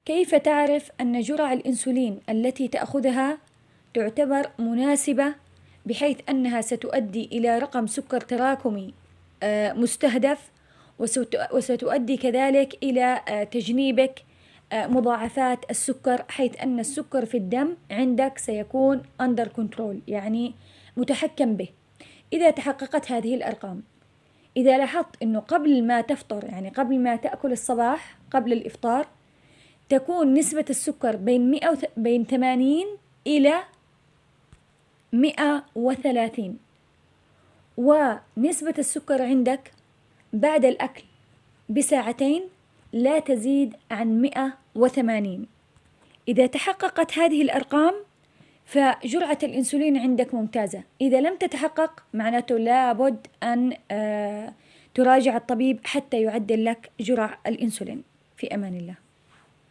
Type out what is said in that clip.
كيف تعرف أن جرعة الأنسولين التي تأخذها تعتبر مناسبة بحيث أنها ستؤدي إلى رقم سكر تراكمي مستهدف، وستؤدي كذلك إلى تجنيبك مضاعفات السكر، حيث أن السكر في الدم عندك سيكون under control، يعني متحكم به. إذا تحققت هذه الأرقام، إذا لاحظت أنه قبل ما تفطر، يعني قبل ما تأكل الصباح قبل الإفطار، تكون نسبة السكر بين 80 إلى 130، ونسبة السكر عندك بعد الأكل بساعتين لا تزيد عن 180. إذا تحققت هذه الأرقام فجرعة الأنسولين عندك ممتازة. إذا لم تتحقق معناته لابد أن تراجع الطبيب حتى يعدل لك جرعة الأنسولين. في أمان الله.